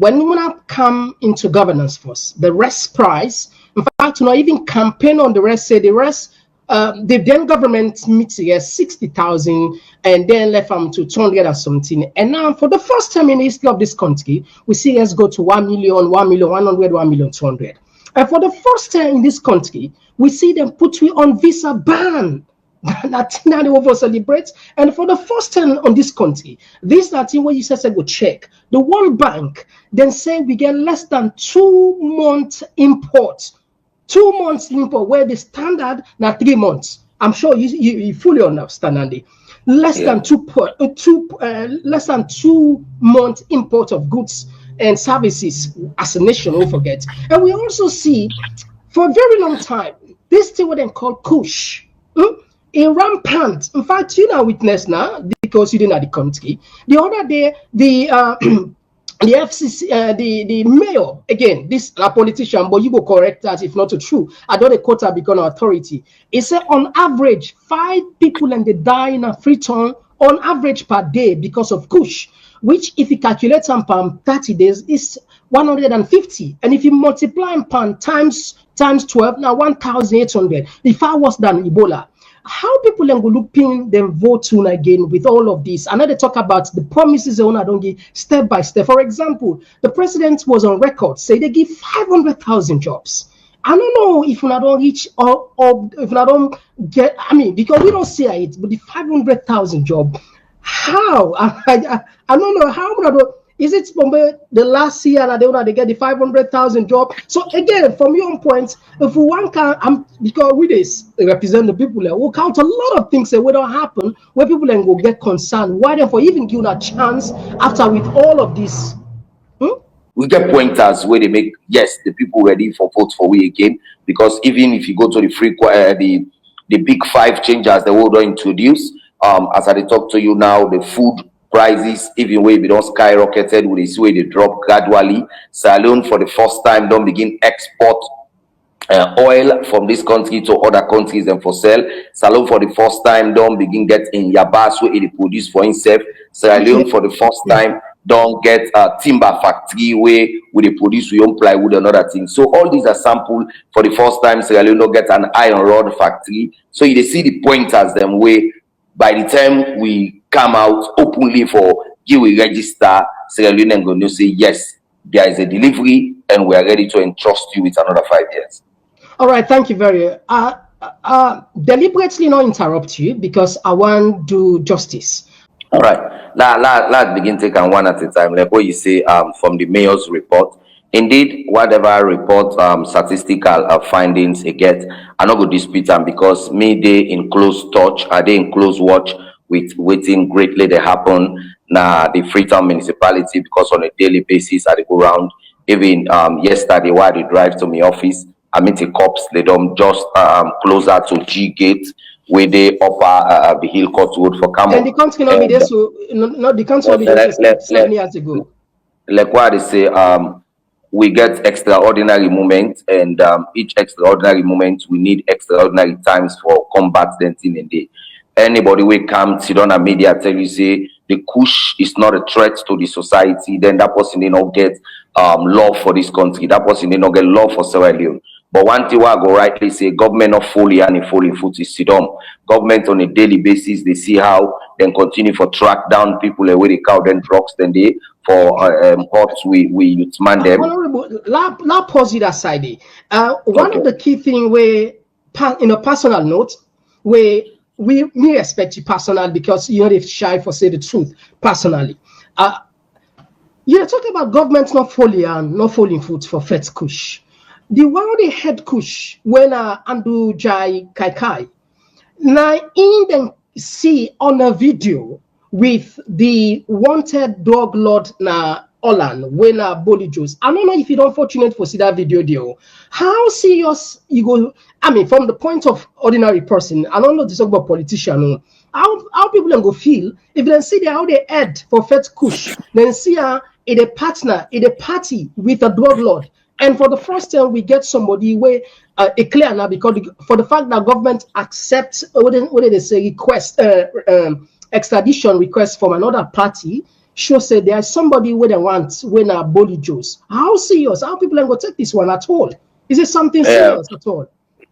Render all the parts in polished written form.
when we come into governance first, the rest price, in fact, not even campaign on the rest, say the rest, the then government meets here 60,000 and then left them to 200 or something. And now for the first time in the history of this country, we see us go to 1 million, 1 million, 100, 1 million, 200. And for the first time in this country, we see them put we on visa ban. That's now they over celebrate. And for the first time on this country, this that thing where you say go check. The World Bank then say we get less than 2 months import. 2 months import where the standard now 3 months. I'm sure you fully understand that. Less than 2 months import of goods and services as a nation, don't forget. And we also see for a very long time this thing what they call kush. A rampant. In fact, you know witness now because you didn't have the country. The other day, the FCC, the mayor, again, this a politician, but you go correct that if not true. I don't a quota become an authority. It said on average 5 people and they die in a Freetown on average per day because of kush, which if you calculate some per 30 days is 150, and if you multiply per times 12, now 1,800. If far worse than Ebola. How people are looking them vote soon again with all of this? I know they talk about the promises they don't give step by step. For example, the president was on record say they give 500,000 jobs. I don't know if we don't reach or if we don't get. I mean, because we don't see it, but the 500,000 job. How? I don't know how we don't. Is it from the last year that they get the 500,000 job? So again, from your point, if we want to, because we this represent the people, we'll count a lot of things that will not happen where people then go get concerned. Why therefore even give a chance after with all of this? We get pointers where they make yes the people ready for vote for we again, because even if you go to the big 5 changes the world introduce, as I talk to you now, the food prices, even way we don't skyrocketed, we see where they drop gradually. Sierra Leone for the first time don't begin export oil from this country to other countries and for sale. Sierra Leone for the first time don't begin get in Yabas where it produce for himself. Sierra Leone for the first time don't get a timber factory where they produce we own plywood and other things. So all these are sample for the first time. Sierra Leone don't get an iron rod factory. So you see the pointers them way by the time we come out openly for give we register, Sierra Leone and going to say yes, there is a delivery and we are ready to entrust you with another 5 years. All right, thank you very deliberately not interrupt you because I want to do justice. All right, let's begin taking one at a time. Like what you say from the mayor's report. Indeed, whatever report statistical findings they get, I not go dispute them because me they in close touch, are they in close watch with waiting greatly they happen now the Freetown municipality, because on a daily basis I go around. Even yesterday while they drive to my office, I meet the cops, they don't just closer to G Gate where they upper the Hill Court Road for Komon-Tok. And the country not be there, so not the country be there 7 years ago. Like what they say, we get extraordinary moments, and each extraordinary moment we need extraordinary times for combat them thing in day. Anybody will come sit on a media tell you say the kush is not a threat to the society, then that person did not get love for this country. That person did not get love for Sierra Leone. But one thing I go rightly say, government not fully and fully foot is sit on. Government on a daily basis, they see how then continue for track down people away the cow then drugs then they for courts we man them. Now pause it aside. One of the key thing where in a personal note where we respect you personally because you're not shy for say the truth personally. You're talking about government not falling foot for Fet Kush. The one they head Kush when Andu Jai Kai now in them see on a video with the wanted dog lord na Olan when Boli Juice. I don't know if you're unfortunate for see that video deal. How serious you go? I mean, from the point of ordinary person, I don't know this about politician. How people can go feel if they see how they head for Fet Kush, then see in a partner in a party with a drug lord. And for the first time, we get somebody where a clear now because for the fact that government accepts what did they say request extradition request from another party, sure say there's somebody where they want when a body juice. How serious? How people ain't gonna take this one at all? Is it something Yeah, serious at all?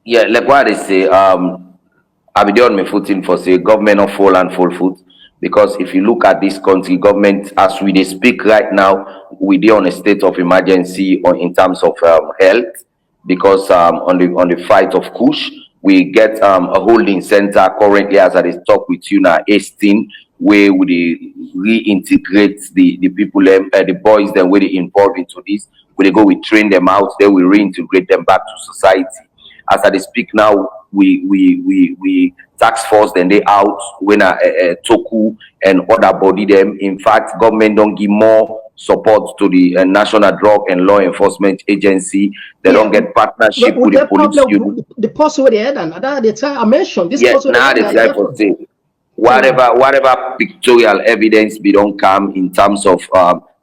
yeah, like what they say, I be on my footing for say government of full and full foot. Because if you look at this country, government as we they speak right now, we dey on a state of emergency on in terms of health. Because on the fight of kush, we get a holding center currently as I dey talk with you now, 18, where we dey reintegrate the people the boys then where they involved into this. We dey go, we train them out, then we reintegrate them back to society. As I dey speak now, we tax force then they out when Toku and other body them. In fact, government don't give more support to the National Drug and Law Enforcement Agency. They Yeah, don't get partnership with with the the police problem, unit. the post where they had, and that the time I mentioned this Yes, post where they now had, the and time for different. say whatever pictorial evidence be don't come in terms of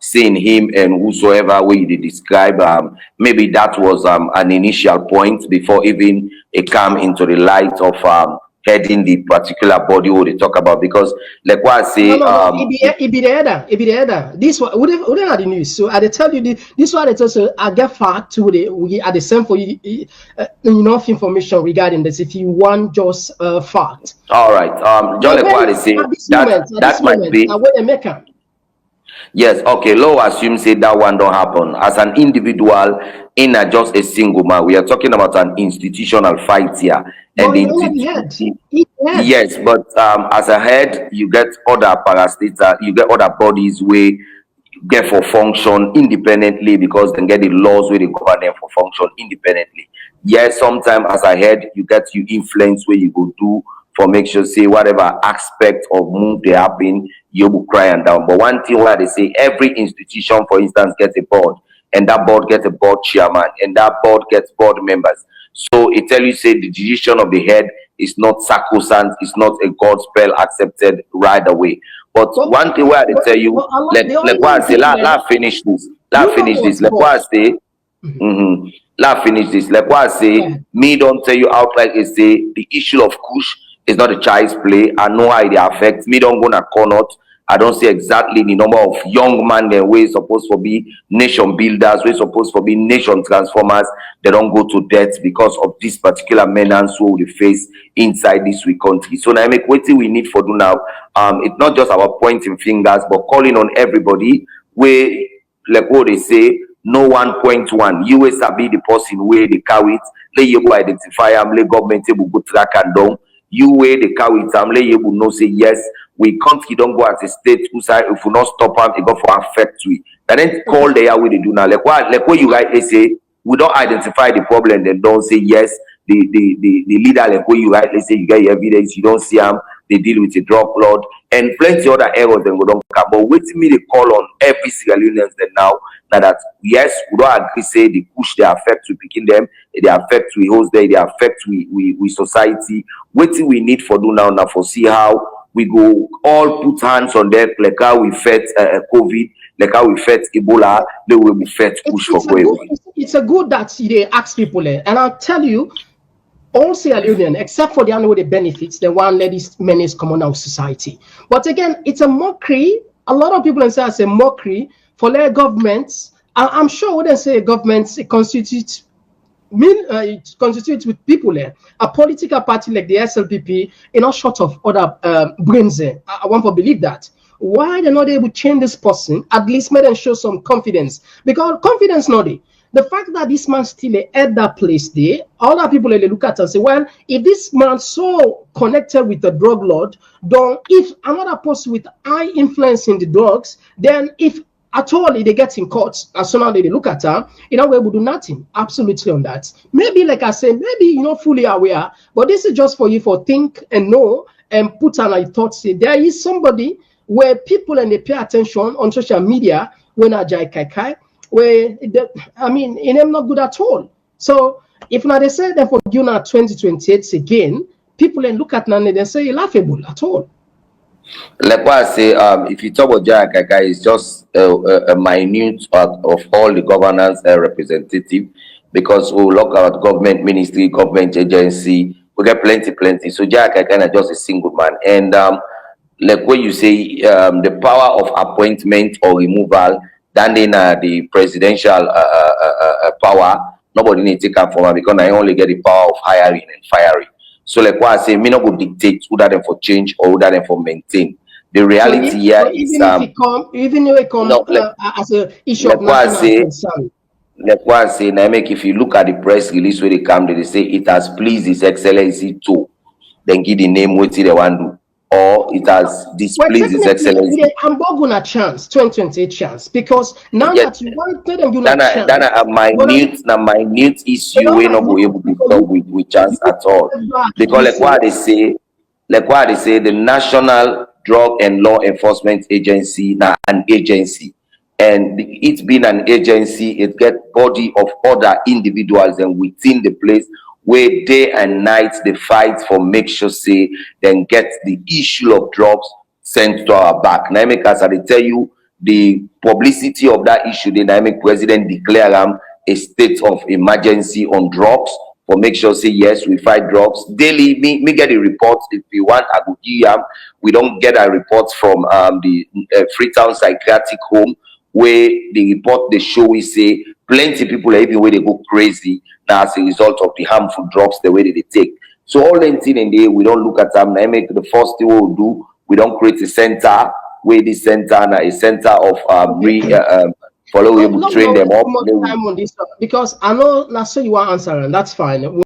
seeing him and whosoever way they describe, maybe that was an initial point before even it come into the light of heading the particular body what they talk about. Because like what I No, say, no, no. It be the header. It be the header. This one, we don't have the news. So I dey tell you this one. It's also I get fact to the we are the same for you. Enough information regarding this. If you want just fact, all right, just but like when what they say, at this that might moment, be. when they make am, Yes, okay. Low assume say that one don't happen. As an individual, in a just a single man, we are talking about an institutional fight here. but And the he already had. institution, He had. yes, but as a head, you get other parastates, you get other bodies where get for function independently because they get the laws where they govern them for function independently. Yes, sometimes as a head, you get you influence where you go do for make sure say whatever aspect of move they happen, you will cry and down. But one thing where they say every institution, for instance, gets a board, and that board gets a board chairman, and that board gets board members. So it tell you say the decision of the head is not sacrosanct, it's not a God spell accepted right away. But But, one thing where they tell you, the let only what I say, people la finish this, la you know finish what, this, let boss. what I say, let finish this. Like what I Yeah. say, me don't tell you outright is say the issue of kush is not a child's play. I know how it affects me. Don't go na corner. I don't see exactly the number of young men that way supposed to be nation builders, we supposed to be nation transformers. They don't go to death because of this particular menace who we face inside this we country. So now I make what we need for do now. It's not just about pointing fingers, but calling on everybody. Where like what they say, no 1.1. You will be the person where they carry it. Let you go identify them. Let government able go track and down. You where they carry it. Let you able know say yes. We country don't go as a state who say if we not stop them, it go for affect we. And then call the way they do now. Like what you rightly say, we don't identify the problem, then don't say yes. The leader like what you rightly say, you get your evidence, you don't see them, they deal with a drug lord and plenty other errors then go don't come. But waiting me they call on every Sierra Leoneans then now that yes, we don't agree say the push they affect to picking them, they affect we host there, they affect we society. Waiting we need for do now for see how we go all put hands on them like how we fed COVID, like how we fed Ebola, they will be fed push for COVID. It's a good that they ask people, and I'll tell you, all Sierra Leonean, except for the know the benefits, the one that is menace common out society. But again, it's a mockery. A lot of people say it's a mockery for their governments. I'm sure when they say governments it constitutes it constitutes with people there. A political party like the SLPP, short of other brains there. I want to believe that. Why they're not able to change this person, at least make them show some confidence. Because confidence not there. The fact that this man still at that place there, other people they look at and say, well, if this man so connected with the drug lord, then if another person with high influence in the drugs, then if at all they get in court, as soon as they look at her, we will do nothing. Absolutely on that. Maybe, like I said, maybe you're not fully aware, but this is just for you for think and know and put on a thought. Say there is somebody where people and they pay attention on social media when I jai kai kai, where in them not good at all. So if now they say that for you now 2028 again, people and look at now and they say laughable at all. Like what I say, if you talk about Jaya Kaka, it's just a minute of all the governance representative because we look at government ministry, government agency, we get plenty. So Jaya Kaka is just a single man. And like when you say the power of appointment or removal, then in the presidential power, nobody need to take am from am because I only get the power of hiring and firing. So like what I say, me not go dictate who that them for change or who that them for maintain. The reality here is even if it come no, as a issue of like what I national say, concern. like what I say, now make if you look at the press release where they come, they say it has pleased His Excellency to then give the name what they want to do, or it has Well, displeased His technically, we Excellency. I'm going a chance, 2028 chance, because now Yet, that you wanted them, you a then chance. a But minute but issue don't we mind not go able to stop with chance you at all. at Because least like what they say, the National Drug and Law Enforcement Agency now an agency. And it being an agency, it get body of other individuals and within the place where day and night they fight for make sure say then get the issue of drugs sent to our back. Now make as I dey tell you the publicity of that issue, the dynamic president declare a state of emergency on drugs for make sure say yes we fight drugs daily. Me get the reports if we want I go give am. We don't get a report from the Freetown psychiatric home where the report they show we say plenty people are even where they go crazy now as a result of the harmful drugs the way they take. So all them thing in there we don't look at them. Now make the first thing we'll do, we don't create a center where this center now a center of follow we able not train them up. much time on this because I know that's so you want answer, and that's fine.